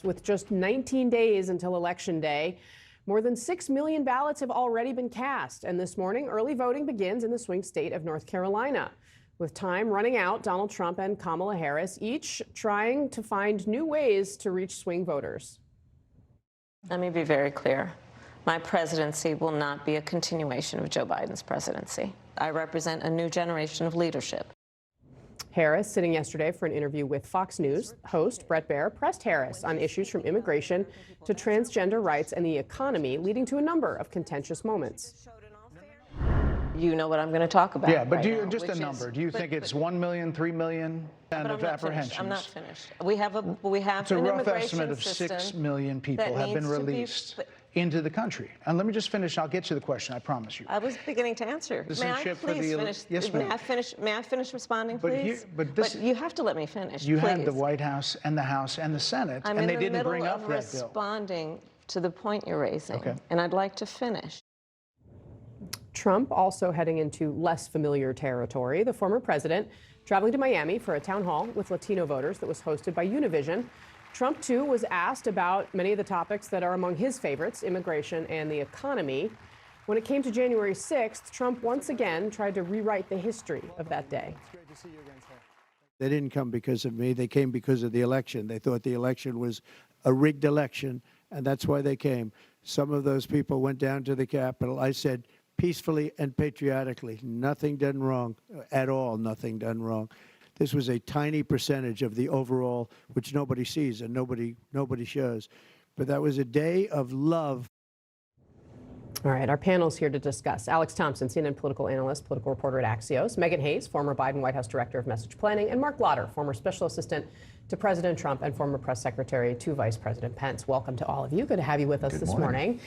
House. With just 19 days until Election Day, more than 6 million ballots have already been cast. And this morning, early voting begins in the swing state of North Carolina. With time running out, Donald Trump and Kamala Harris each trying to find new ways to reach swing voters. Let me be very clear. My presidency will not be a continuation of Joe Biden's presidency. I represent a new generation of leadership. Harris, sitting yesterday for an interview with Fox News, host Bret Baier pressed Harris on issues from immigration to transgender rights and the economy, leading to a number of contentious moments. You know what I'm going to talk about. Yeah, but right do you now, just a number? Do you think it's 1 million, 3 million, and of apprehensions? I'm not finished. We have it's a an rough immigration estimate of system 6 million people have been released into the country. And let me just finish. I'll get to the question. I promise you. I was beginning to answer. May I please finish? Yes, ma'am. May I finish responding, please? But you have to let me finish. You please. had the White House and the House and the Senate, and they didn't bring up that bill. I'm in the middle of responding to the point you're raising, okay. And I'd like to finish. Trump also heading into less familiar territory. The former president traveling to Miami for a town hall with Latino voters that was hosted by Univision. Trump, too, was asked about many of the topics that are among his favorites, immigration and the economy. When it came to January 6th, Trump once again tried to rewrite the history of that day. It's great to see you again, sir. They didn't come because of me. They came because of the election. They thought the election was a rigged election, and that's why they came. Some of those people went down to the Capitol. I said, peacefully and patriotically, nothing done wrong at all, nothing done wrong. This was a tiny percentage of the overall, which nobody sees and nobody shows. But that was a day of love. All right, our panel's here to discuss. Alex Thompson, CNN political analyst, political reporter at Axios. Megyn Hayes, former Biden White House Director of Message Planning. And Mark Lauder, former special assistant to President Trump and former press secretary to Vice President Pence. Welcome to all of you. Good to have you with us this morning.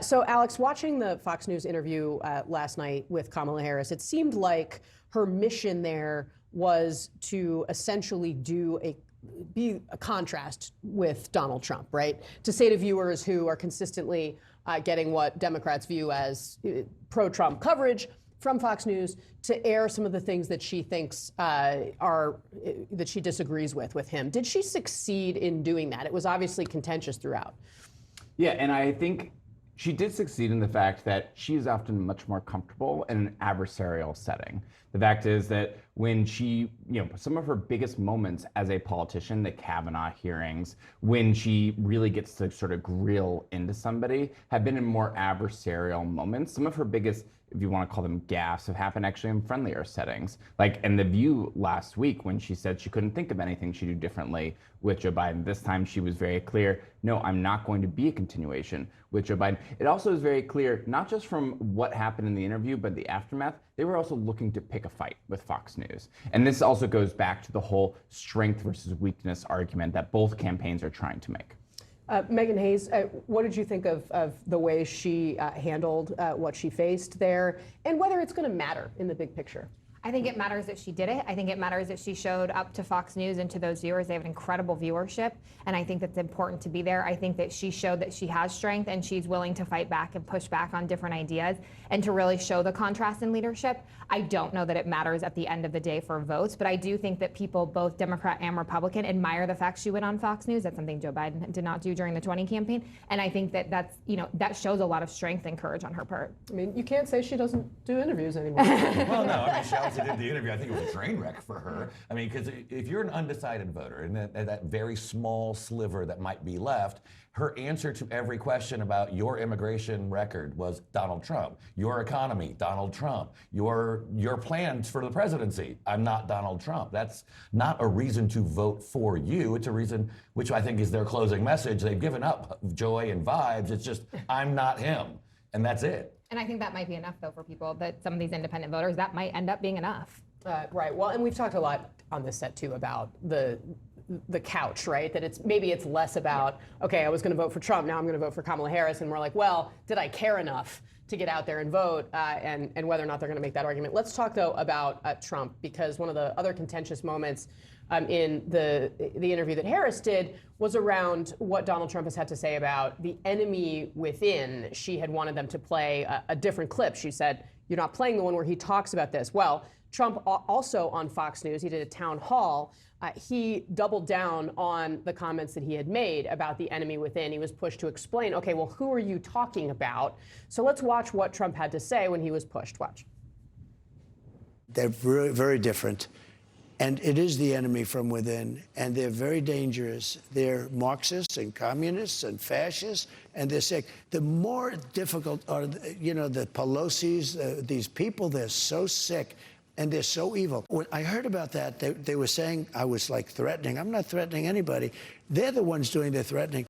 So, Alex, watching the Fox News interview last night with Kamala Harris, it seemed like her mission there was to essentially be a contrast with Donald Trump, right? To say to viewers who are consistently getting what Democrats view as pro-Trump coverage from Fox News, to air some of the things that she thinks that she disagrees with him. Did she succeed in doing that? It was obviously contentious throughout. Yeah, and I think she did succeed in the fact that she is often much more comfortable in an adversarial setting. The fact is that when she, some of her biggest moments as a politician, the Kavanaugh hearings, when she really gets to sort of grill into somebody, have been in more adversarial moments. Some of her biggest, if you want to call them gaffes, have happened actually in friendlier settings. Like in The View last week when she said she couldn't think of anything she'd do differently with Joe Biden. This time she was very clear, no, I'm not going to be a continuation with Joe Biden. It also is very clear, not just from what happened in the interview, but the aftermath, they were also looking to pick a fight with Fox News. And this also goes back to the whole strength versus weakness argument that both campaigns are trying to make. Megyn Hayes, what did you think of the way she handled what she faced there, and whether it's going to matter in the big picture? I think it matters that she did it. I think it matters that she showed up to Fox News and to those viewers. They have an incredible viewership, and I think that's important to be there. I think that she showed that she has strength and she's willing to fight back and push back on different ideas and to really show the contrast in leadership. I don't know that it matters at the end of the day for votes, but I do think that people, both Democrat and Republican, admire the fact she went on Fox News. That's something Joe Biden did not do during the 2020 campaign, and I think that that shows a lot of strength and courage on her part. I mean, you can't say she doesn't do interviews anymore. Well, no, I mean, she obviously did the interview. I think it was a train wreck for her. I mean, because if you're an undecided voter, and that very small sliver that might be left, her answer to every question about your immigration record was Donald Trump. Your economy, Donald Trump. Your plans for the presidency, I'm not Donald Trump. That's not a reason to vote for you. It's a reason, which I think is their closing message. They've given up joy and vibes. It's just, I'm not him. And that's it. And I think that might be enough, though, for people, that some of these independent voters, that might end up being enough. Right. Well, and we've talked a lot on this set, too, about the couch, right? That maybe it's less about, okay, I was going to vote for Trump, now I'm going to vote for Kamala Harris, and we're like, well, did I care enough to get out there and vote, and whether or not they're going to make that argument. Let's talk, though, about Trump, because one of the other contentious moments in the interview that Harris did was around what Donald Trump has had to say about the enemy within. She had wanted them to play a different clip. She said, you're not playing the one where he talks about this. Well, Trump also on Fox News, he did a town hall. He doubled down on the comments that he had made about the enemy within. He was pushed to explain, okay, well, who are you talking about? So let's watch what Trump had to say when he was pushed. Watch. They're very, very different. And it is the enemy from within, and they're very dangerous. They're Marxists and communists and fascists, and they're sick. The more difficult are, the Pelosi's, these people, they're so sick, and they're so evil. When I heard about that, they were saying I was like threatening. I'm not threatening anybody. They're the ones doing the threatening.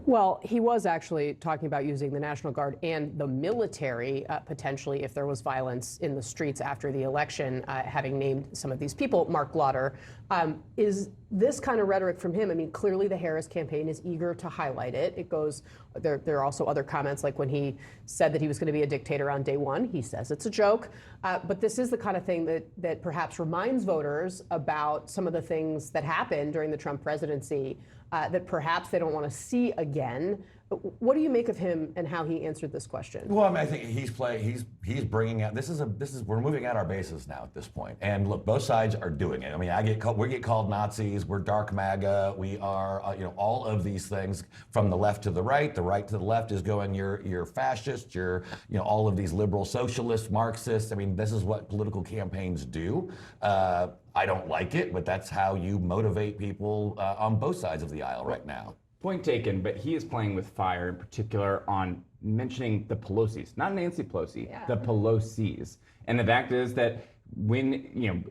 Well, he was actually talking about using the National Guard and the military, potentially, if there was violence in the streets after the election, having named some of these people. Mark Lauder. Is this kind of rhetoric from him? I mean, clearly the Harris campaign is eager to highlight it. It goes, there are also other comments, like when he said that he was going to be a dictator on day one. He says it's a joke. But this is the kind of thing that perhaps reminds voters about some of the things that happened during the Trump presidency that perhaps they don't want to see again. What do you make of him and how he answered this question? Well, I mean, I think he's bringing out. We're moving out our bases now at this point. And look, both sides are doing it. I mean, we get called Nazis. We're dark MAGA. We are, all of these things from the left to the right. The right to the left is going, you're fascist. You're, all of these liberal socialists, Marxists. I mean, this is what political campaigns do. I don't like it, but that's how you motivate people on both sides of the aisle right now. Point taken, but he is playing with fire, in particular on mentioning the Pelosi's, not Nancy Pelosi, the Pelosi's. And the fact is that when,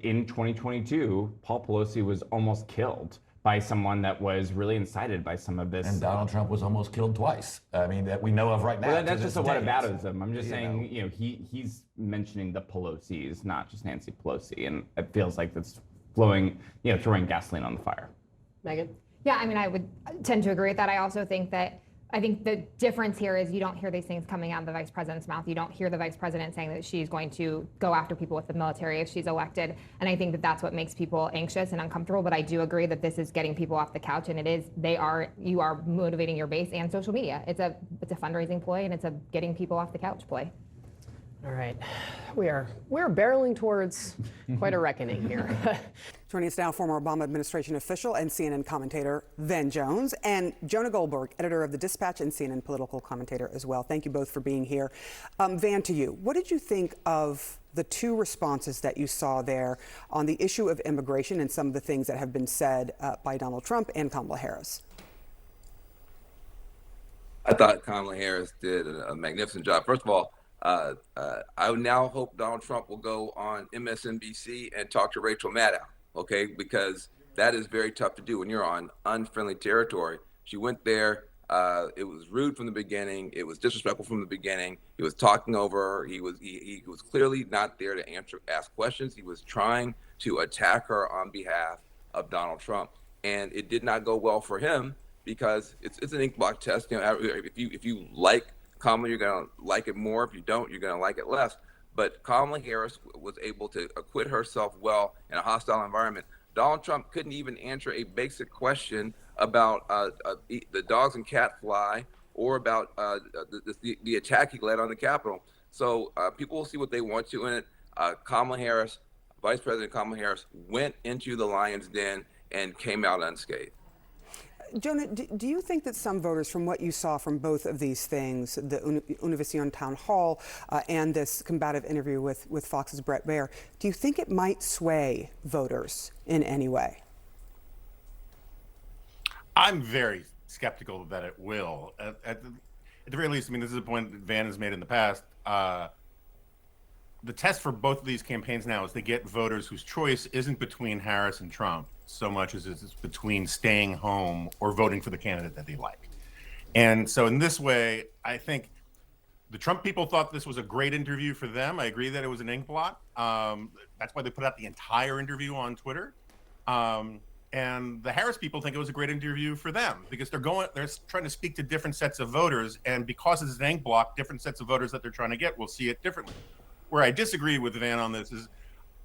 in 2022, Paul Pelosi was almost killed by someone that was really incited by some of this. And Donald Trump was almost killed twice. I mean, that we know of right now. Well, that's just a whataboutism. I'm just saying, he's mentioning the Pelosi's, not just Nancy Pelosi. And it feels like that's throwing gasoline on the fire. Megyn? Yeah, I mean, I would tend to agree with that. I also think the difference here is you don't hear these things coming out of the vice president's mouth. You don't hear the vice president saying that she's going to go after people with the military if she's elected. And I think that that's what makes people anxious and uncomfortable. But I do agree that this is getting people off the couch, and you are motivating your base and social media. It's a fundraising ploy, and it's a getting people off the couch ploy. All right, we're barreling towards quite a reckoning here. Joining us now, former Obama administration official and CNN commentator Van Jones, and Jonah Goldberg, editor of The Dispatch and CNN political commentator as well. Thank you both for being here. Van, to you, what did you think of the two responses that you saw there on the issue of immigration and some of the things that have been said by Donald Trump and Kamala Harris? I thought Kamala Harris did a magnificent job. First of all, I now hope Donald Trump will go on MSNBC and talk to Rachel Maddow, okay? Because that is very tough to do when you're on unfriendly territory. She went there. It was rude from the beginning. It was disrespectful from the beginning. He was talking over her. He was clearly not there to ask questions. He was trying to attack her on behalf of Donald Trump, and it did not go well for him because it's an ink block test. If you like Kamala, you're going to like it more. If you don't, you're going to like it less. But Kamala Harris was able to acquit herself well in a hostile environment. Donald Trump couldn't even answer a basic question about the dogs and cat fly or about the attack he led on the Capitol. So people will see what they want to in it. Kamala Harris, Vice President Kamala Harris, went into the lion's den and came out unscathed. Jonah, do you think that some voters, from what you saw from both of these things, the Univision town hall and this combative interview with Fox's Bret Baier, do you think it might sway voters in any way? I'm very skeptical that it will. At the very least, I mean, this is a point that Van has made in the past. The test for both of these campaigns now is to get voters whose choice isn't between Harris and Trump so much as it's between staying home or voting for the candidate that they like. And so in this way, I think the Trump people thought this was a great interview for them. I agree that it was an ink blot. That's why they put out the entire interview on Twitter. And the Harris people think it was a great interview for them because they're trying to speak to different sets of voters. And because it's an ink block, different sets of voters that they're trying to get will see it differently. Where I disagree with Van on this is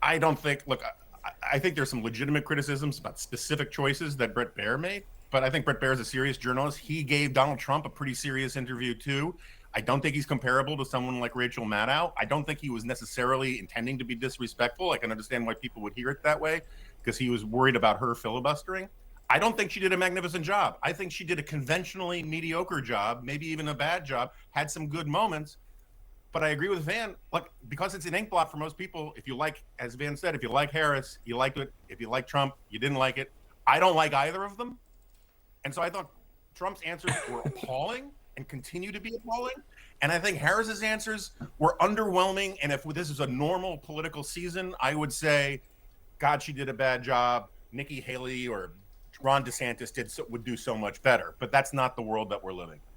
I think there's some legitimate criticisms about specific choices that Bret Baier made, but I think Bret Baier is a serious journalist. He gave Donald Trump a pretty serious interview too. I don't think he's comparable to someone like Rachel Maddow. I don't think he was necessarily intending to be disrespectful. I can understand why people would hear it that way because he was worried about her filibustering. I don't think she did a magnificent job. I think she did a conventionally mediocre job, maybe even a bad job, had some good moments. But I agree with Van, look, because it's an ink blot for most people, if you like, as Van said, if you like Harris, you liked it. If you like Trump, you didn't like it. I don't like either of them. And so I thought Trump's answers were appalling and continue to be appalling. And I think Harris's answers were underwhelming. And if this is a normal political season, I would say, God, she did a bad job. Nikki Haley or Ron DeSantis would do so much better. But that's not the world that we're living in.